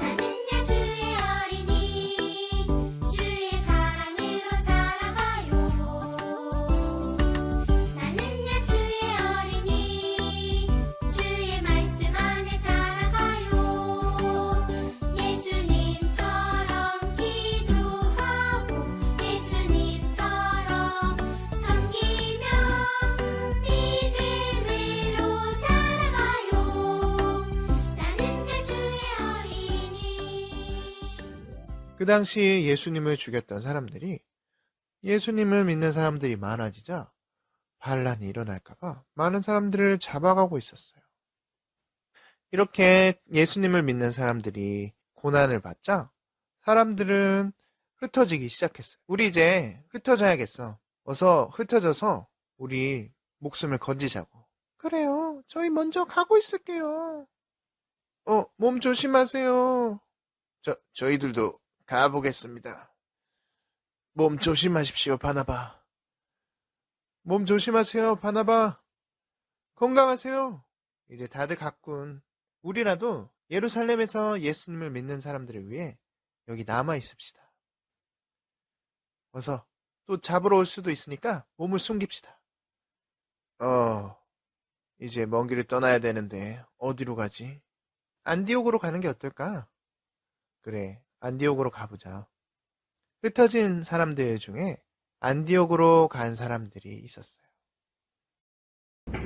나는야 주의 어린이 주의 사랑으로 자라가요. 나는야 주의 어린이 주의 말씀 안에 자라가요. 예수님처럼 기도하고 예수님처럼 섬기며 믿음으로 자라가요. 나는야 주의 어린이. 그 당시 예수님을 죽였던 사람들이 예수님을 믿는 사람들이 많아지자 반란이 일어날까봐 많은 사람들을 잡아가고 있었어요. 이렇게 예수님을 믿는 사람들이 고난을 받자 사람들은 흩어지기 시작했어요. 우리 이제 흩어져야겠어. 어서 흩어져서 우리 목숨을 건지자고. 그래요. 저희 먼저 가고 있을게요. 몸 조심하세요. 저희들도 가보겠습니다. 몸 조심하십시오, 바나바. 몸 조심하세요, 바나바. 건강하세요. 이제 다들 갔군. 우리라도 예루살렘에서 예수님을 믿는 사람들을 위해 여기 남아 있읍시다. 어서 또 잡으러 올 수도 있으니까 몸을 숨깁시다. 이제 먼 길을 떠나야 되는데 어디로 가지? 안디옥으로 가는 게 어떨까? 그래, 안디옥으로 가보자. 흩어진 사람들 중에 안디옥으로 간 사람들이 있었어요.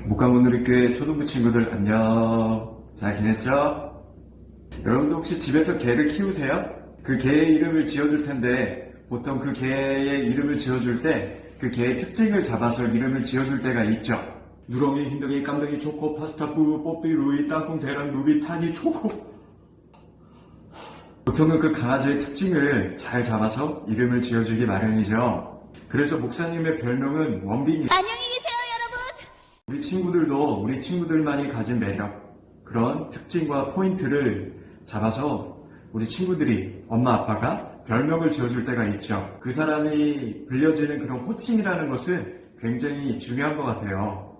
목강오누리교회 초등부 친구들 안녕. 잘 지냈죠? 여러분도 혹시 집에서 개를 키우세요? 그 개의 이름을 지어줄 텐데 보통 그 개의 이름을 지어줄 때 그 개의 특징을 잡아서 이름을 지어줄 때가 있죠. 누렁이, 흰둥이, 깜둥이, 초코, 파스타뿌, 뽀삐, 루이, 땅콩, 대랑, 루비, 타니, 초코. 보통은 그 강아지의 특징을 잘 잡아서 이름을 지어주기 마련이죠. 그래서 목사님의 별명은 원빈이. 안녕히 계세요, 여러분. 우리 친구들도 우리 친구들만이 가진 매력, 그런 특징과 포인트를 잡아서 우리 친구들이, 엄마 아빠가 별명을 지어줄 때가 있죠. 그 사람이 불려지는 그런 호칭이라는 것은 굉장히 중요한 것 같아요.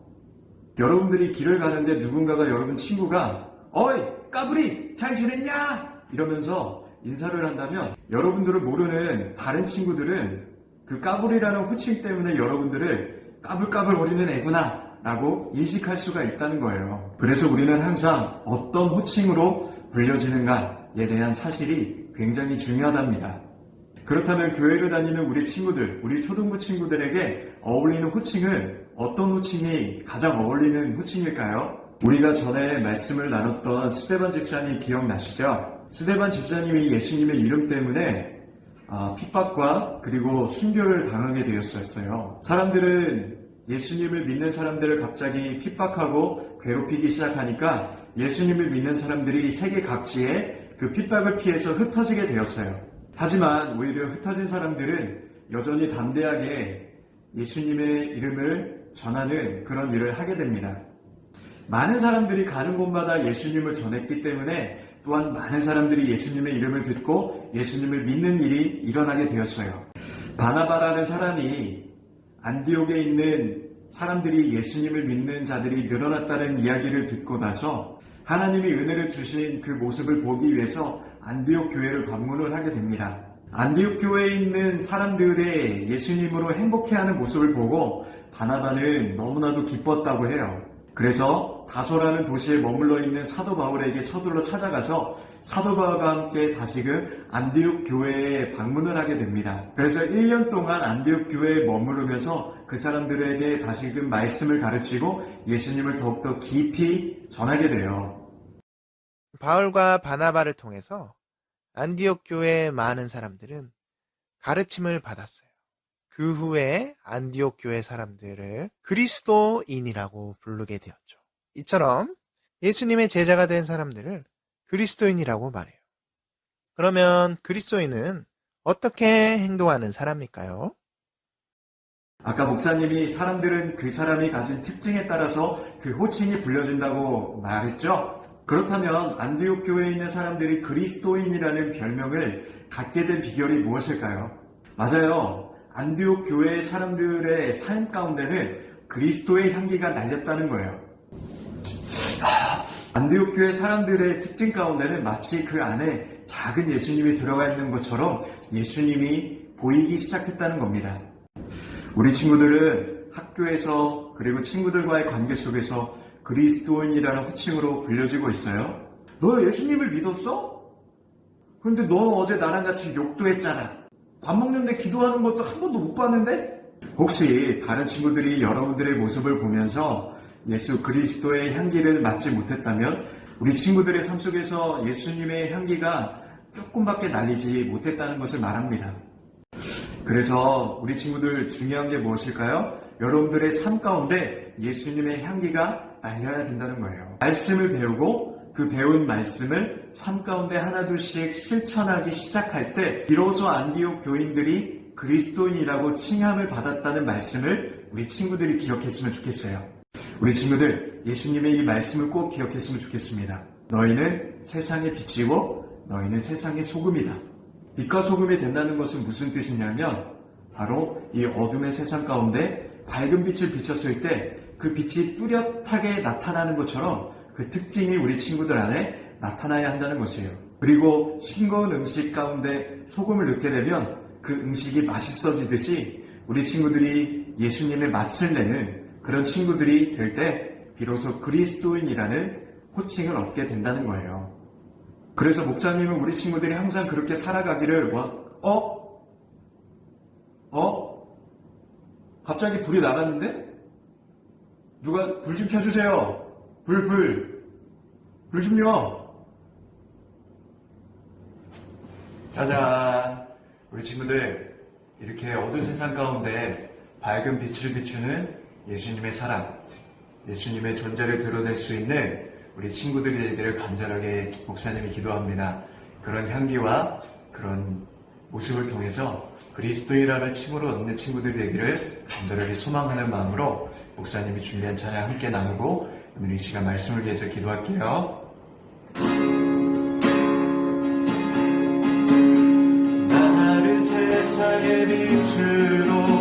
여러분들이 길을 가는데 누군가가 여러분 친구가 어이 까불이 잘 지냈냐? 이러면서 인사를 한다면 여러분들을 모르는 다른 친구들은 그 까불이라는 호칭 때문에 여러분들을 까불까불 거리는 애구나 라고 인식할 수가 있다는 거예요. 그래서 우리는 항상 어떤 호칭으로 불려지는가에 대한 사실이 굉장히 중요하답니다. 그렇다면 교회를 다니는 우리 친구들, 우리 초등부 친구들에게 어울리는 호칭은 어떤 호칭이 가장 어울리는 호칭일까요? 우리가 전에 말씀을 나눴던 스데반 집사님 기억나시죠? 스데반 집사님이 예수님의 이름 때문에 핍박과 그리고 순교를 당하게 되었었어요. 사람들은 예수님을 믿는 사람들을 갑자기 핍박하고 괴롭히기 시작하니까 예수님을 믿는 사람들이 세계 각지에 그 핍박을 피해서 흩어지게 되었어요. 하지만 오히려 흩어진 사람들은 여전히 담대하게 예수님의 이름을 전하는 그런 일을 하게 됩니다. 많은 사람들이 가는 곳마다 예수님을 전했기 때문에 또한 많은 사람들이 예수님의 이름을 듣고 예수님을 믿는 일이 일어나게 되었어요. 바나바라는 사람이 안디옥에 있는 사람들이 예수님을 믿는 자들이 늘어났다는 이야기를 듣고 나서 하나님이 은혜를 주신 그 모습을 보기 위해서 안디옥 교회를 방문을 하게 됩니다. 안디옥 교회에 있는 사람들의 예수님으로 행복해하는 모습을 보고 바나바는 너무나도 기뻤다고 해요. 그래서 다소라는 도시에 머물러 있는 사도 바울에게 서둘러 찾아가서 사도 바울과 함께 다시금 안디옥 교회에 방문을 하게 됩니다. 그래서 1년 동안 안디옥 교회에 머무르면서 그 사람들에게 다시금 말씀을 가르치고 예수님을 더욱더 깊이 전하게 돼요. 바울과 바나바를 통해서 안디옥 교회의 많은 사람들은 가르침을 받았어요. 그 후에 안디옥 교회 사람들을 그리스도인이라고 부르게 되었죠. 이처럼 예수님의 제자가 된 사람들을 그리스도인이라고 말해요. 그러면 그리스도인은 어떻게 행동하는 사람일까요? 아까 목사님이 사람들은 그 사람이 가진 특징에 따라서 그 호칭이 불려진다고 말했죠? 그렇다면 안디옥 교회에 있는 사람들이 그리스도인이라는 별명을 갖게 된 비결이 무엇일까요? 맞아요. 안디옥 교회 사람들의 삶 가운데는 그리스도의 향기가 날렸다는 거예요. 안디옥 교회 사람들의 특징 가운데는 마치 그 안에 작은 예수님이 들어가 있는 것처럼 예수님이 보이기 시작했다는 겁니다. 우리 친구들은 학교에서 그리고 친구들과의 관계 속에서 그리스도인이라는 호칭으로 불려지고 있어요. 너 예수님을 믿었어? 그런데 너 어제 나랑 같이 욕도 했잖아. 밥 먹는데 기도하는 것도 한 번도 못 봤는데? 혹시 다른 친구들이 여러분들의 모습을 보면서 예수 그리스도의 향기를 맡지 못했다면 우리 친구들의 삶 속에서 예수님의 향기가 조금밖에 날리지 못했다는 것을 말합니다. 그래서 우리 친구들 중요한 게 무엇일까요? 여러분들의 삶 가운데 예수님의 향기가 날려야 된다는 거예요. 말씀을 배우고 그 배운 말씀을 삶 가운데 하나둘씩 실천하기 시작할 때 비로소 안디옥 교인들이 그리스도인이라고 칭함을 받았다는 말씀을 우리 친구들이 기억했으면 좋겠어요. 우리 친구들 예수님의 이 말씀을 꼭 기억했으면 좋겠습니다. 너희는 세상의 빛이고 너희는 세상의 소금이다. 빛과 소금이 된다는 것은 무슨 뜻이냐면 바로 이 어둠의 세상 가운데 밝은 빛을 비쳤을 때 그 빛이 뚜렷하게 나타나는 것처럼 그 특징이 우리 친구들 안에 나타나야 한다는 것이에요. 그리고 싱거운 음식 가운데 소금을 넣게 되면 그 음식이 맛있어지듯이 우리 친구들이 예수님의 맛을 내는 그런 친구들이 될 때 비로소 그리스도인이라는 호칭을 얻게 된다는 거예요. 그래서 목사님은 우리 친구들이 항상 그렇게 살아가기를 갑자기 불이 나갔는데? 누가 불 좀 켜주세요. 불 좀요. 짜잔. 우리 친구들 이렇게 어두운 세상 가운데 밝은 빛을 비추는 예수님의 사랑, 예수님의 존재를 드러낼 수 있는 우리 친구들이 되기를 간절하게 목사님이 기도합니다. 그런 향기와 그런 모습을 통해서 그리스도인이라는 칭호로 얻는 친구들이 되기를 간절하게 소망하는 마음으로 목사님이 준비한 찬양 함께 나누고 오늘 이 시간 말씀을 위해서 기도할게요. 나를 세상의 빛으로